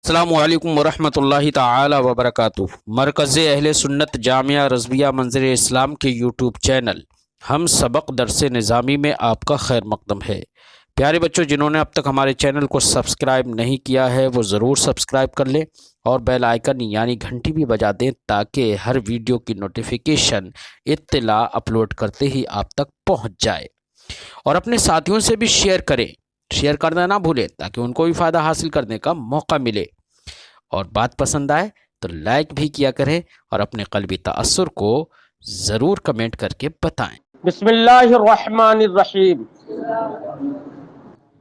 السلام علیکم ورحمۃ اللہ تعالی وبرکاتہ۔ مرکز اہل سنت جامعہ رضویہ منظر اسلام کے یوٹیوب چینل ہم سبق درس نظامی میں آپ کا خیر مقدم ہے۔ پیارے بچوں، جنہوں نے اب تک ہمارے چینل کو سبسکرائب نہیں کیا ہے وہ ضرور سبسکرائب کر لیں اور بیل آئیکن یعنی گھنٹی بھی بجا دیں تاکہ ہر ویڈیو کی نوٹیفیکیشن اطلاع اپلوڈ کرتے ہی آپ تک پہنچ جائے، اور اپنے ساتھیوں سے بھی شیئر کرنا نہ بھولیں تاکہ ان کو بھی فائدہ حاصل کرنے کا موقع ملے، اور بات پسند آئے تو لائک بھی کیا کریں اور اپنے قلبی تأثر کو ضرور کمنٹ کر کے بتائیں۔ بسم اللہ الرحمن الرحیم۔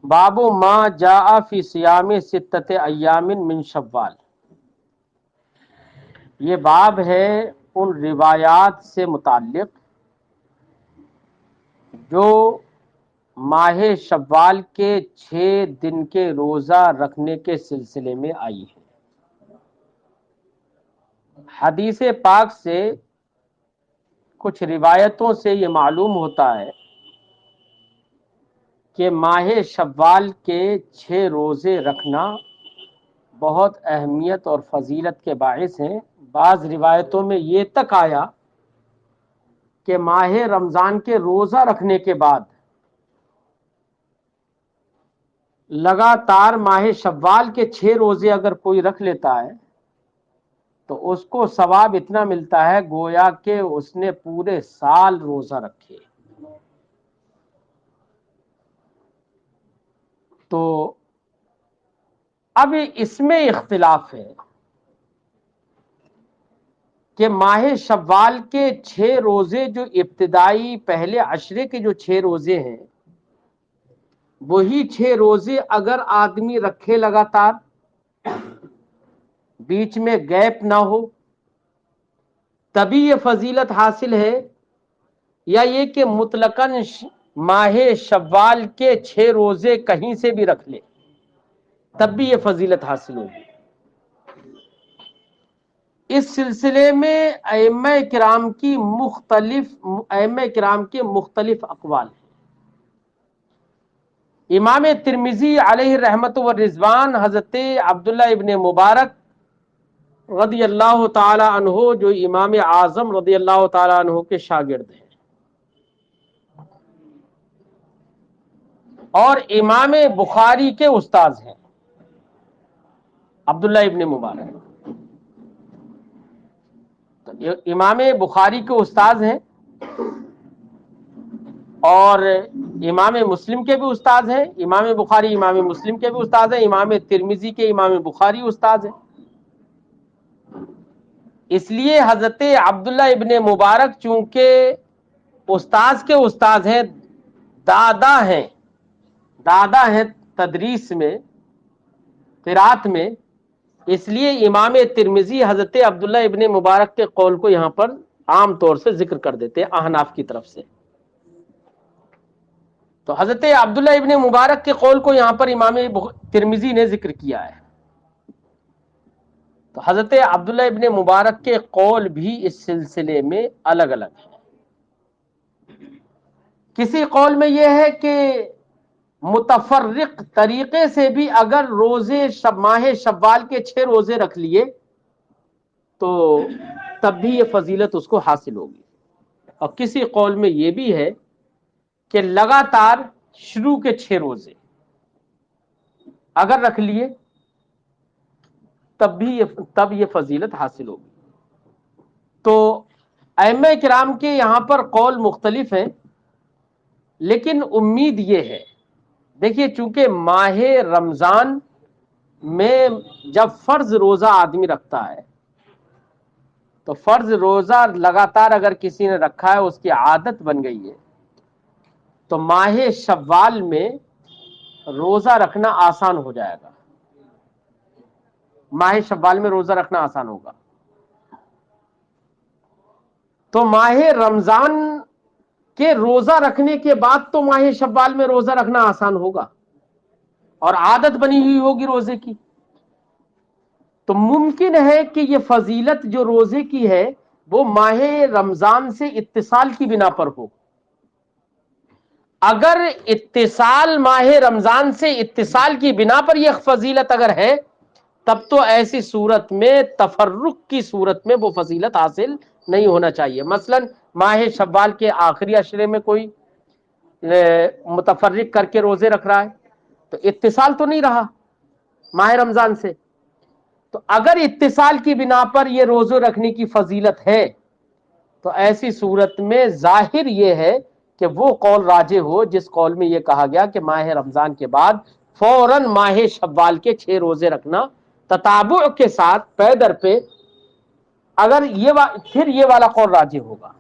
باب ما جاء فی صیام ستۃ ایام من شوال۔ یہ باب ہے ان روایات سے متعلق جو ماہ شوال کے 6 دن کے روزہ رکھنے کے سلسلے میں آئی ہے۔ حدیث پاک سے کچھ روایتوں سے یہ معلوم ہوتا ہے کہ ماہ شوال کے 6 روزے رکھنا بہت اہمیت اور فضیلت کے باعث ہیں۔ بعض روایتوں میں یہ تک آیا کہ ماہ رمضان کے روزہ رکھنے کے بعد لگاتار ماہ شوال کے 6 روزے اگر کوئی رکھ لیتا ہے تو اس کو ثواب اتنا ملتا ہے گویا کہ اس نے پورے سال روزہ رکھے۔ تو اب اس میں اختلاف ہے کہ ماہ شوال کے 6 روزے جو ابتدائی پہلے عشرے کے جو 6 روزے ہیں وہی 6 روزے اگر آدمی رکھے لگاتار، بیچ میں گیپ نہ ہو، تبھی یہ فضیلت حاصل ہے، یا یہ کہ مطلقاً ماہ شوال کے 6 روزے کہیں سے بھی رکھ لے تب بھی یہ فضیلت حاصل ہوگی۔ اس سلسلے میں ائمہ کرام کے مختلف اقوال ہیں۔ امام ترمذی علیہ رحمت و رضوان حضرت عبداللہ ابن مبارک رضی اللہ تعالی عنہ جو امام اعظم رضی اللہ تعالی عنہ کے شاگرد ہیں، اور امام بخاری کے استاذ ہیں عبداللہ ابن مبارک، تو امام بخاری کے استاذ ہیں اور امام مسلم کے بھی استاذ ہیں۔ امام بخاری امام مسلم کے بھی استاذ ہیں، امام ترمذی کے امام بخاری استاذ ہیں۔ اس لیے حضرت عبداللہ ابن مبارک چونکہ استاذ کے استاذ ہیں، دادا ہیں تدریس میں، قرات میں، اس لیے امام ترمذی حضرت عبداللہ ابن مبارک کے قول کو یہاں پر عام طور سے ذکر کر دیتے ہیں احناف کی طرف سے۔ تو حضرت عبداللہ ابن مبارک کے قول کو یہاں پر امام ترمذی نے ذکر کیا ہے۔ تو حضرت عبداللہ ابن مبارک کے قول بھی اس سلسلے میں الگ الگ ہیں۔ کسی قول میں یہ ہے کہ متفرق طریقے سے بھی اگر روزے ماہ شوال کے 6 روزے رکھ لیے تو تب بھی یہ فضیلت اس کو حاصل ہوگی، اور کسی قول میں یہ بھی ہے کہ لگاتار شروع کے 6 روزے اگر رکھ لیے تب یہ فضیلت حاصل ہوگی۔ تو ائمہ کرام کے یہاں پر قول مختلف ہیں، لیکن امید یہ ہے، دیکھیے چونکہ ماہ رمضان میں جب فرض روزہ آدمی رکھتا ہے تو فرض روزہ لگاتار اگر کسی نے رکھا ہے، اس کی عادت بن گئی ہے، تو ماہ شوال میں روزہ رکھنا آسان ہو جائے گا، ماہ شوال میں روزہ رکھنا آسان ہوگا۔ تو ماہ رمضان کے روزہ رکھنے کے بعد تو ماہ شوال میں روزہ رکھنا آسان ہوگا اور عادت بنی ہوئی ہوگی روزے کی، تو ممکن ہے کہ یہ فضیلت جو روزے کی ہے وہ ماہ رمضان سے اتصال کی بنا پر ہو۔ اگر ماہ رمضان سے اتصال کی بنا پر یہ فضیلت اگر ہے تب تو ایسی صورت میں تفرق کی صورت میں وہ فضیلت حاصل نہیں ہونا چاہیے. مثلا ماہ شوال کے آخری عشرے میں کوئی متفرق کر کے روزے رکھ رہا ہے تو اتصال تو نہیں رہا ماہ رمضان سے. تو اگر اتصال کی بنا پر یہ روزے رکھنے کی فضیلت ہے تو ایسی صورت میں ظاہر یہ ہے کہ وہ قول راجح ہو جس قول میں یہ کہا گیا کہ ماہ رمضان کے بعد فوراً ماہ شوال کے 6 روزے رکھنا تتابع کے ساتھ پے در پہ، اگر پھر یہ والا قول راجح ہوگا.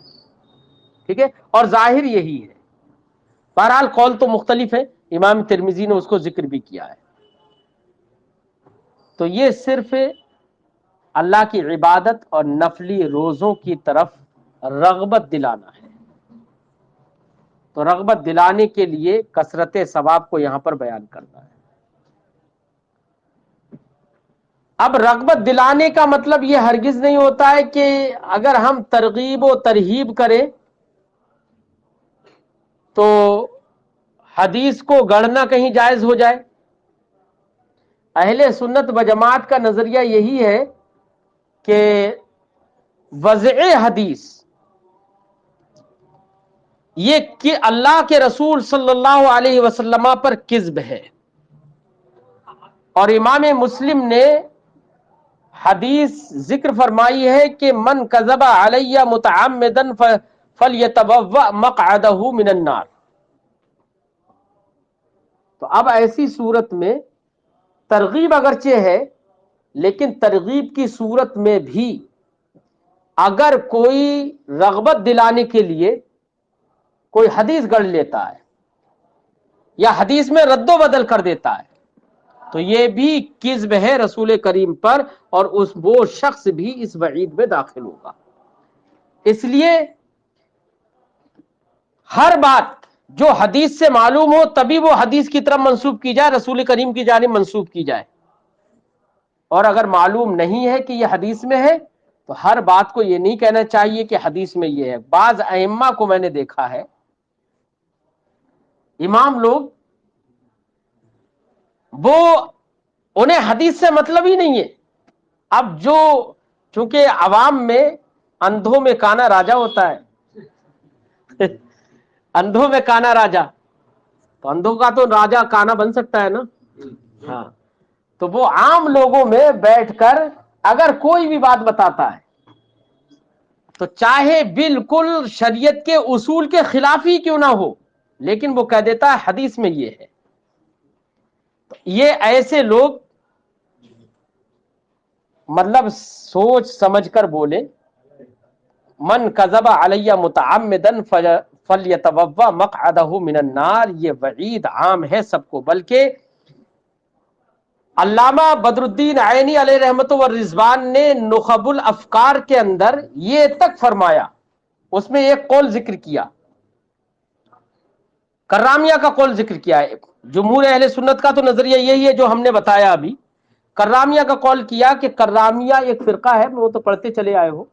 ٹھیک ہے، اور ظاہر یہی ہے. بہرحال قول تو مختلف ہے، امام ترمذی نے اس کو ذکر بھی کیا ہے. تو یہ صرف اللہ کی عبادت اور نفلی روزوں کی طرف رغبت دلانا ہے. تو رغبت دلانے کے لیے کثرت ثواب کو یہاں پر بیان کرنا ہے. اب رغبت دلانے کا مطلب یہ ہرگز نہیں ہوتا ہے کہ اگر ہم ترغیب و ترہیب کریں تو حدیث کو گڑھنا کہیں جائز ہو جائے. اہل سنت و جماعت کا نظریہ یہی ہے کہ وضع حدیث یہ کہ اللہ کے رسول صلی اللہ علیہ وسلم پر کذب ہے. اور امام مسلم نے حدیث ذکر فرمائی ہے کہ من کذب علی متعمدا فلیتبوأ مقعدہ من النار. تو اب ایسی صورت میں ترغیب اگرچہ ہے لیکن ترغیب کی صورت میں بھی اگر کوئی رغبت دلانے کے لیے کوئی حدیث گڑھ لیتا ہے یا حدیث میں رد و بدل کر دیتا ہے تو یہ بھی کذب ہے رسول کریم پر، اور وہ شخص بھی اس وعید میں داخل ہوگا. اس لیے ہر بات جو حدیث سے معلوم ہو تبھی وہ حدیث کی طرف منسوب کی جائے، رسول کریم کی جانب منسوب کی جائے. اور اگر معلوم نہیں ہے کہ یہ حدیث میں ہے تو ہر بات کو یہ نہیں کہنا چاہیے کہ حدیث میں یہ ہے. بعض ائمہ کو میں نے دیکھا ہے، امام لوگ، وہ انہیں حدیث سے مطلب ہی نہیں ہے. اب چونکہ عوام میں اندھوں میں کانا راجا ہوتا ہے اندھوں میں کانا راجا، تو اندھوں کا تو راجا کانا بن سکتا ہے نا. ہاں، تو وہ عام لوگوں میں بیٹھ کر اگر کوئی بھی بات بتاتا ہے تو چاہے بالکل شریعت کے اصول کے خلاف ہی کیوں نہ ہو لیکن وہ کہہ دیتا ہے حدیث میں یہ ہے. یہ ایسے لوگ مطلب سوچ سمجھ کر بولے، من کذب علی متعمدا فلیتبوأ مقعدہ من النار، یہ وعید عام ہے سب کو. بلکہ علامہ بدر الدین عینی علیہ رحمت و رضوان نے نخب الافکار کے اندر یہ تک فرمایا، اس میں ایک قول ذکر کیا، کرامیہ کا قول ذکر کیا ہے. جمہور اہل سنت کا تو نظریہ یہی ہے جو ہم نے بتایا ابھی. کرامیہ کا قول کیا کہ کرامیہ ایک فرقہ ہے، وہ تو پڑھتے چلے آئے ہو.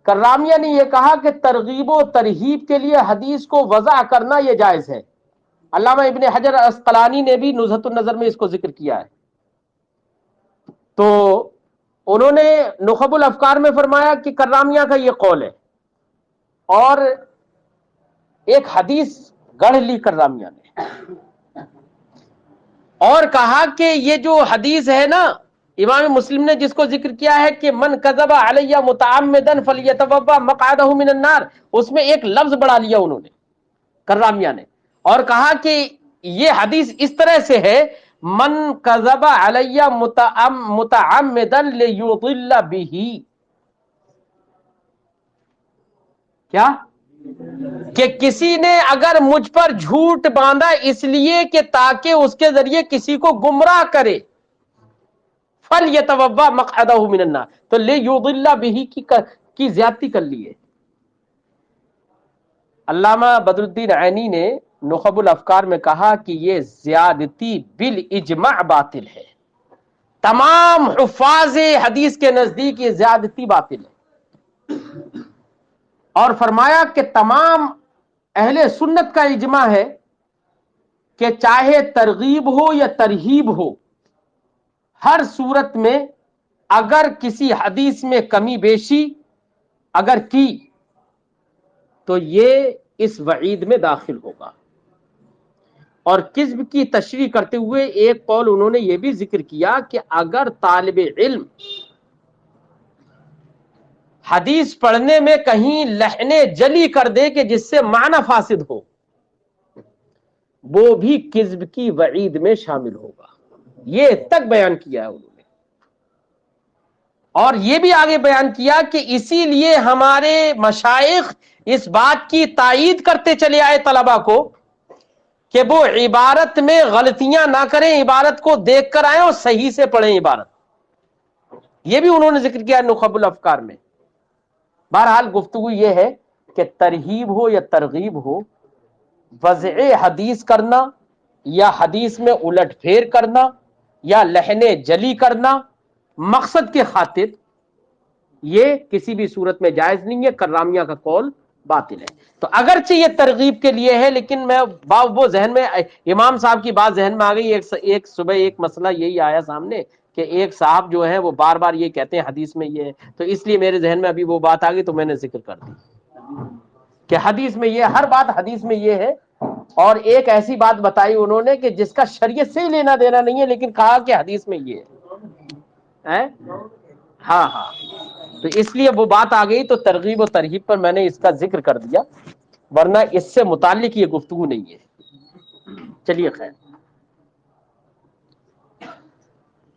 کرامیہ نے یہ کہا کہ ترغیب و ترہیب کے لیے حدیث کو وضع کرنا یہ جائز ہے. علامہ ابن حجر اسقلانی نے بھی نزہۃ النظر میں اس کو ذکر کیا ہے. تو انہوں نے نخب الافکار میں فرمایا کہ کرامیہ کا یہ قول ہے، اور ایک حدیث گڑھ لی کرامیہ نے اور کہا کہ یہ جو حدیث ہے نا امام مسلم نے جس کو ذکر کیا ہے کہ من کذب علی متعمدا فلیتبوأ مقعدہ من النار، اس میں ایک لفظ بڑھا لیا انہوں نے کرامیہ نے، اور کہا کہ یہ حدیث اس طرح سے ہے من کذب علی متعمدا لیضل به، کیا کہ کسی نے اگر مجھ پر جھوٹ باندھا اس لیے کہ تاکہ اس کے ذریعے کسی کو گمراہ کرے، فَلْيَتَبَوَّأْ مَقْعَدَهُ مِنَ النَّارِ، تو لِيُضِلَّ بِهِ کی زیادتی کر لی ہے. علامہ بدر الدین عینی نے نخب الافکار میں کہا کہ یہ زیادتی بالاجماع باطل ہے. تمام حفاظ حدیث کے نزدیک یہ زیادتی باطل ہے، اور فرمایا کہ تمام اہل سنت کا اجماع ہے کہ چاہے ترغیب ہو یا ترہیب ہو، ہر صورت میں اگر کسی حدیث میں کمی بیشی اگر کی تو یہ اس وعید میں داخل ہوگا. اور کذب کی تشریح کرتے ہوئے ایک قول انہوں نے یہ بھی ذکر کیا کہ اگر طالب علم حدیث پڑھنے میں کہیں لحن جلی کر دے کہ جس سے معنی فاسد ہو، وہ بھی کذب کی وعید میں شامل ہوگا. یہ تک بیان کیا ہے انہوں نے. اور یہ بھی آگے بیان کیا کہ اسی لیے ہمارے مشائخ اس بات کی تائید کرتے چلے آئے طلبہ کو کہ وہ عبارت میں غلطیاں نہ کریں، عبارت کو دیکھ کر آئیں اور صحیح سے پڑھیں عبارت. یہ بھی انہوں نے ذکر کیا نخب الافکار میں. بہرحال گفتگو یہ ہے کہ ترہیب ہو یا ترغیب ہو، وضع حدیث کرنا یا حدیث میں الٹ پھیر کرنا یا لحن جلی کرنا مقصد کے خاطر، یہ کسی بھی صورت میں جائز نہیں ہے. کرامیہ کا قول باطل ہے. تو اگرچہ یہ ترغیب کے لیے ہے، لیکن میں وہ ذہن میں امام صاحب کی بات ذہن میں آ گئی. ایک صبح ایک مسئلہ یہی آیا سامنے کہ ایک صاحب جو ہیں وہ بار بار یہ کہتے ہیں حدیث میں یہ ہے، تو اس لیے میرے ذہن میں ابھی وہ بات آ گئی تو میں نے ذکر کر دی کہ حدیث میں یہ، ہر بات حدیث میں یہ ہے. اور ایک ایسی بات بتائی انہوں نے کہ جس کا شریعت سے ہی لینا دینا نہیں ہے، لیکن کہا کہ حدیث میں یہ ہے. ہاں ہاں، تو اس لیے وہ بات آ گئی تو ترغیب و ترہیب پر میں نے اس کا ذکر کر دیا، ورنہ اس سے متعلق یہ گفتگو نہیں ہے. چلیے خیر.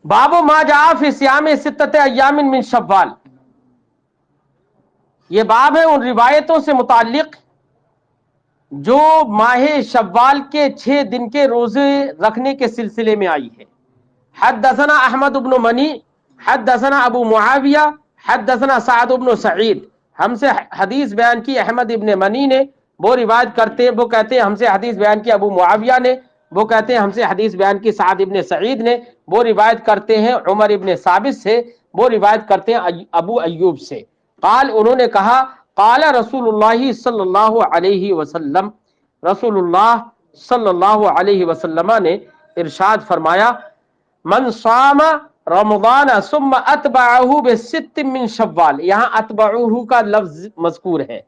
باب ما جاء فی صیام ستۃ ایام من شوال، یہ باب ہے ان روایتوں سے متعلق جو ماہ شوال کے 6 دن کے روزے رکھنے کے سلسلے میں آئی ہے. حدثنا احمد بن منی حدثنا ابو معاویہ حدثنا سعد بن سعید، ہم سے حدیث بیان کی احمد ابن منی نے، وہ روایت کرتے ہیں، وہ کہتے ہیں ہم سے حدیث بیان کی ابو معاویہ نے، وہ کہتے ہیں ہم سے حدیث بیان کی سعد ابن سعید نے، وہ روایت کرتے ہیں عمر ابن ثابت سے، وہ روایت کرتے ہیں ابو ایوب سے. قال، انہوں نے کہا، قال رسول اللہ صلی اللہ علیہ وسلم، رسول اللہ صلی اللہ علیہ وسلم نے ارشاد فرمایا، من صام رمضان ثم اتبعہ بست من شوال، یہاں اتبعہ کا لفظ مذکور ہے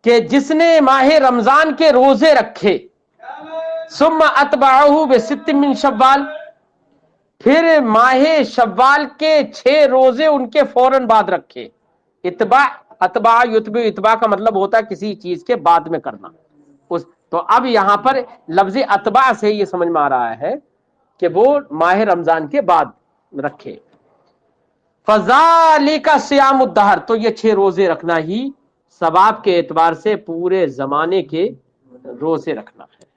کہ جس نے ماہ رمضان کے روزے رکھے، ثم اتبعہ بست من شوال، پھر ماہ شوال کے 6 روزے ان کے فوراً بعد رکھے. اتباع یتبع، اتباع کا مطلب ہوتا ہے کسی چیز کے بعد میں کرنا. تو اب یہاں پر لفظ اتباع سے یہ سمجھ میں آ رہا ہے کہ وہ ماہ رمضان کے بعد رکھے. فذالک صیام الدہر، تو یہ 6 روزے رکھنا ہی ثواب کے اعتبار سے پورے زمانے کے روزے رکھنا ہے.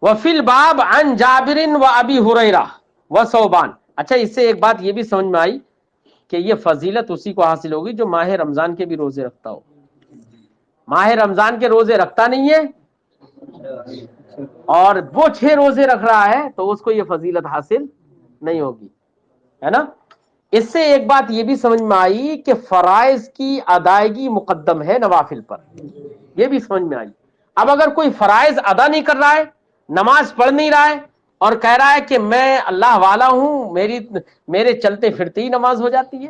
وفی الباب عن جابر و ابی ہریرہ و ثوبان. اچھا، اس سے ایک بات یہ بھی سمجھ میں آئی کہ یہ فضیلت اسی کو حاصل ہوگی جو ماہ رمضان کے بھی روزے رکھتا ہو. ماہ رمضان کے روزے رکھتا نہیں ہے اور وہ 6 روزے رکھ رہا ہے تو اس کو یہ فضیلت حاصل نہیں ہوگی، ہے نا. اس سے ایک بات یہ بھی سمجھ میں آئی کہ فرائض کی ادائیگی مقدم ہے نوافل پر، یہ بھی سمجھ میں آئی. اب اگر کوئی فرائض ادا نہیں کر رہا ہے، نماز پڑھ نہیں رہا ہے اور کہہ رہا ہے کہ میں اللہ والا ہوں، میرے چلتے پھرتے ہی نماز ہو جاتی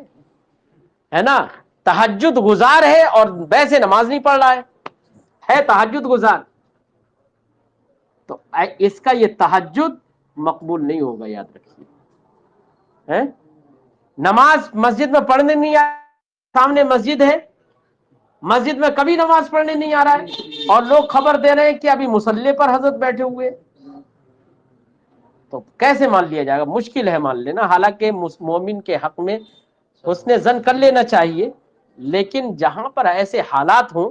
ہے نا، تہجد گزار ہے اور ویسے نماز نہیں پڑھ رہا ہے تہجد گزار، تو اس کا یہ تہجد مقبول نہیں ہوگا، یاد رکھیے. نماز مسجد میں پڑھنے نہیں آ، سامنے مسجد ہے، مسجد میں کبھی نماز پڑھنے نہیں آ رہا ہے اور لوگ خبر دے رہے ہیں کہ ابھی مصلی پر حضرت بیٹھے ہوئے، تو کیسے مان لیا جائے گا؟ مشکل ہے مان لینا. حالانکہ مومن کے حق میں حسن ظن کر لینا چاہیے، لیکن جہاں پر ایسے حالات ہوں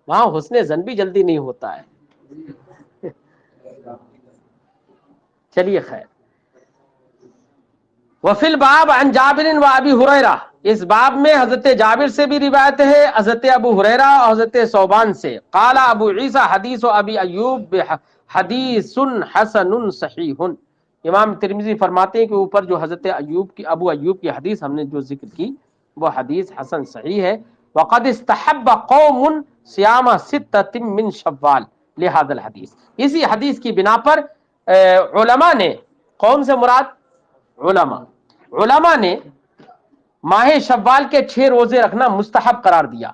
وہاں حسن ظن بھی جلدی نہیں ہوتا ہے. چلیے خیر. وفی الباب عن جابر و ابی ہریرہ، اس باب میں حضرت جابر سے بھی روایت ہے، حضرت ابو ہریرہ اور حضرت ثوبان سے. قال ابو عیسیٰ حدیث ابی ایوب حدیث حسن صحیح. امام ترمذی فرماتے ہیں کہ اوپر جو حضرت ابو ایوب کی حدیث ہم نے جو ذکر کی وہ حدیث حسن صحیح ہے. وقد استحب قوم صیام ستۃ من شوال لہذا الحدیث، اسی حدیث کی بنا پر علماء نے، قوم سے مراد علماء نے ماہ شوال کے 6 روزے رکھنا مستحب قرار دیا۔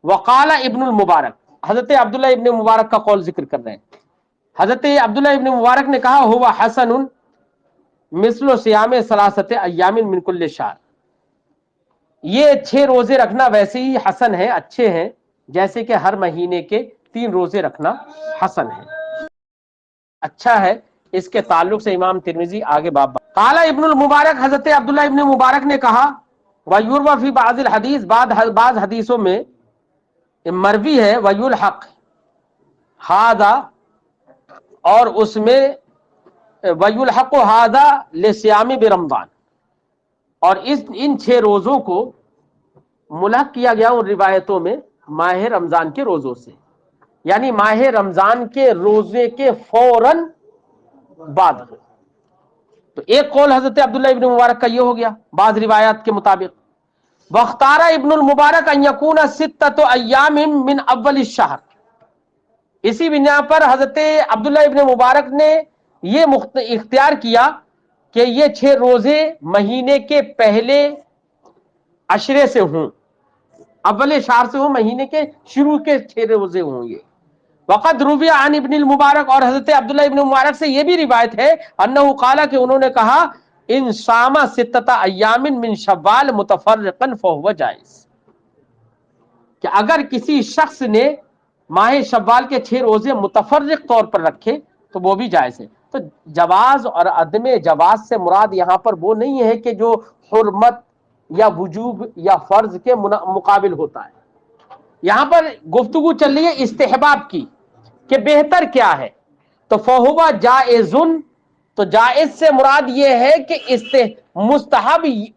وقال ابن المبارک، حضرت عبداللہ ابن مبارک کا قول ذکر کر رہے ہیں۔ حضرت عبداللہ ابن مبارک نے کہا ہوا حسن مثل صیام ثلاثت ایام من کل شہر، یہ 6 روزے رکھنا ویسے ہی حسن ہے، اچھے ہیں، جیسے کہ ہر مہینے کے 3 روزے رکھنا حسن ہے، اچھا ہے۔ اس کے تعلق سے امام ترمذی آگے باب قال ابن المبارک، حضرت عبداللہ ابن مبارک نے کہا وَيُرْوَى فِي بَعْضِ الْحَدِيث، بعض حدیثوں میں مروی ہے وَيُلْحَقْ هَذَا، اور اس میں وَيُلْحَقُ هَذَا لِصِيَامِ بِرَمْضَان، اور ان 6 روزوں کو ملحق کیا گیا ان روایتوں میں ماہ رمضان کے روزوں سے، یعنی ماہ رمضان کے روزے کے فوراً بعد ہو۔ تو ایک قول حضرت عبداللہ ابن مبارک کا یہ ہو گیا بعض روایات کے مطابق۔ واختار ابن المبارک ان یکون 6 ایام من اول الشہر، اسی بنا پر حضرت عبداللہ ابن مبارک نے یہ اختیار کیا کہ یہ 6 روزے مہینے کے پہلے عشرے سے ہوں، اول شہر سے ہوں، مہینے کے شروع کے 6 روزے ہوں یہ۔ وقد روی عن ابن المبارک، اور حضرت عبداللہ ابن مبارک سے یہ بھی روایت ہے انہ قال، کہ انہوں نے کہا ان صام 6 ایام من شوال متفرقا فهو جائز، کہ اگر کسی شخص نے ماہ شوال کے 6 روزے متفرق طور پر رکھے تو وہ بھی جائز ہے۔ تو جواز اور عدم جواز سے مراد یہاں پر وہ نہیں ہے کہ جو حرمت یا وجوب یا فرض کے مقابل ہوتا ہے، یہاں پر گفتگو چل رہی ہے استحباب کی کہ بہتر کیا ہے، تو فہو جائز، تو جائز سے مراد یہ ہے کہ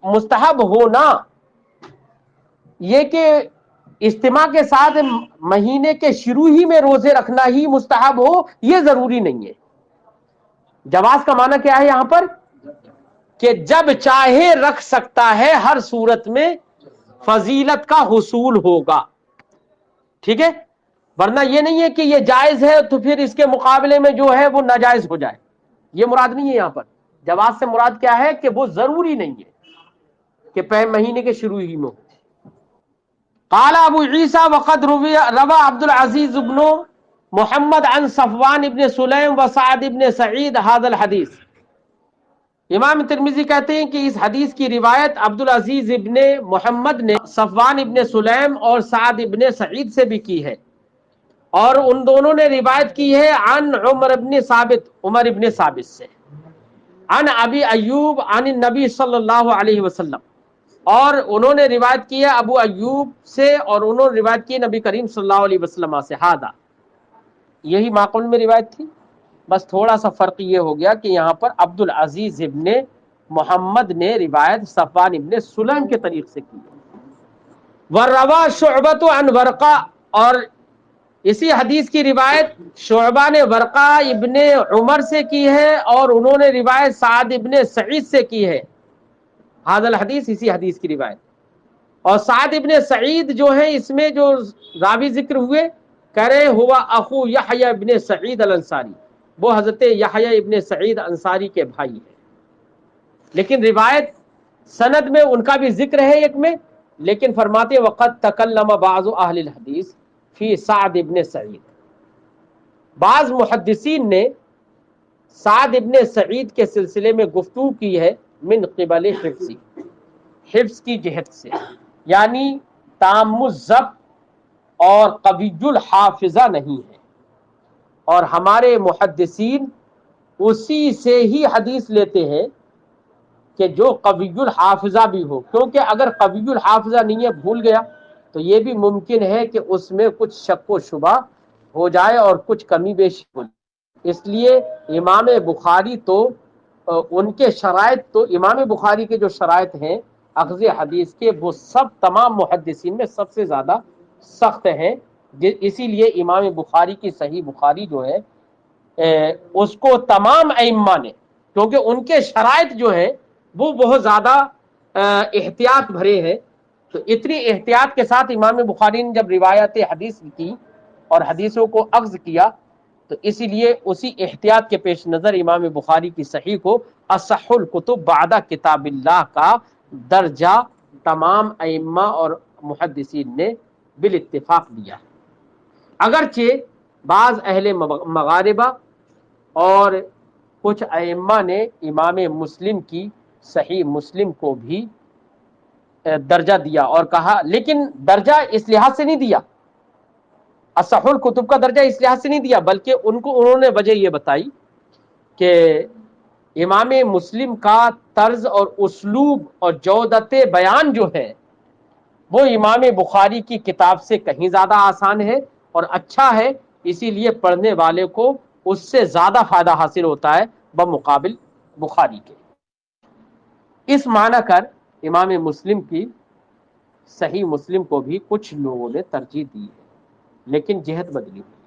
مستحب ہونا، یہ کہ اجتماع کے ساتھ مہینے کے شروع ہی میں روزے رکھنا ہی مستحب ہو، یہ ضروری نہیں ہے۔ جواز کا معنی کیا ہے یہاں پر، کہ جب چاہے رکھ سکتا ہے، ہر صورت میں فضیلت کا حصول ہوگا، ٹھیک ہے، ورنہ یہ نہیں ہے کہ یہ جائز ہے تو پھر اس کے مقابلے میں جو ہے وہ ناجائز ہو جائے، یہ مراد نہیں ہے یہاں پر۔ جواز سے مراد کیا ہے کہ وہ ضروری نہیں ہے کہ مہینے کے شروع ہی میں ہو۔ قال ابو عیسیٰ وقد روى عبد العزیز بن محمد عن صفوان ابن سلیم و سعد ابن سعید هذا الحدیث، امام ترمذی کہتے ہیں کہ اس حدیث کی روایت عبد العزیز ابن محمد نے صفوان ابن سلیم اور سعد ابن سعید سے بھی کی ہے، اور ان دونوں نے روایت کی ہے عن عمر ابن ثابت سے، عن ابی ایوب عن النبی صلی اللہ علیہ وسلم، اور انہوں نے روایت کی ہے ابو ایوب سے، اور انہوں نے روایت کی نبی کریم صلی اللہ علیہ وسلم سے، ہادہ، یہی معقول میں روایت تھی، بس تھوڑا سا فرق یہ ہو گیا کہ یہاں پر عبد العزیز ابن محمد نے روایت صفوان ابن سلیم کے طریق سے کی ہے۔ وَرَوَى شُعْبَةُ عن ورقہ، اور اسی حدیث کی روایت شعبہ نے ورقہ ابن عمر سے کی ہے، اور انہوں نے روایت سعد ابن سعید سے کی ہے، هذا الحدیث، اسی حدیث کی روایت۔ اور سعد ابن سعید جو ہے اس میں جو راوی ذکر ہوئے کہہ رہے ہوا اخو یحییٰ ابن سعید الانصاری، وہ حضرت یحییٰ ابن سعید انصاری کے بھائی ہیں، لیکن روایت سند میں ان کا بھی ذکر ہے ایک میں، لیکن فرماتے وقت تکلم بعض اہل الحدیث فی سعد ابن سعید، بعض محدثین نے سعد ابن سعید کے سلسلے میں گفتگو کی ہے من قبل حفظی، حفظ کی جہت سے، یعنی تام الضبط اور قوی الحافظہ نہیں ہے، اور ہمارے محدثین اسی سے ہی حدیث لیتے ہیں کہ جو قوی الحافظہ بھی ہو، کیونکہ اگر قوی الحافظہ نہیں ہے، بھول گیا، تو یہ بھی ممکن ہے کہ اس میں کچھ شک و شبہ ہو جائے اور کچھ کمی بیشی ہو جائے۔ اس لیے امام بخاری تو ان کے شرائط، تو امام بخاری کے جو شرائط ہیں اخذ حدیث کے، وہ سب تمام محدثین میں سب سے زیادہ سخت ہیں، اسی لیے امام بخاری کی صحیح بخاری جو ہے اس کو تمام ائمہ نے، کیونکہ ان کے شرائط جو ہے وہ بہت زیادہ احتیاط بھرے ہیں، تو اتنی احتیاط کے ساتھ امام بخاری نے جب روایت حدیث کی اور حدیثوں کو اخذ کیا، تو اسی لیے اسی احتیاط کے پیش نظر امام بخاری کی صحیح کو اصح الکتب بعد کتاب اللہ کا درجہ تمام ائمہ اور محدثین نے بالاتفاق دیا ہے۔ اگرچہ بعض اہل مغاربہ اور کچھ ائمہ نے امام مسلم کی صحیح مسلم کو بھی درجہ دیا اور کہا، لیکن درجہ اس لحاظ سے نہیں دیا، اصح الکتب کا درجہ اس لحاظ سے نہیں دیا، بلکہ انہوں نے وجہ یہ بتائی کہ امام مسلم کا طرز اور اسلوب اور جودت بیان جو ہے وہ امام بخاری کی کتاب سے کہیں زیادہ آسان ہے اور اچھا ہے، اسی لیے پڑھنے والے کو اس سے زیادہ فائدہ حاصل ہوتا ہے بمقابل بخاری کے۔ اس معنی کر امام مسلم کی صحیح مسلم کو بھی کچھ لوگوں نے ترجیح دی ہے، لیکن جہت بدلی ہوئی۔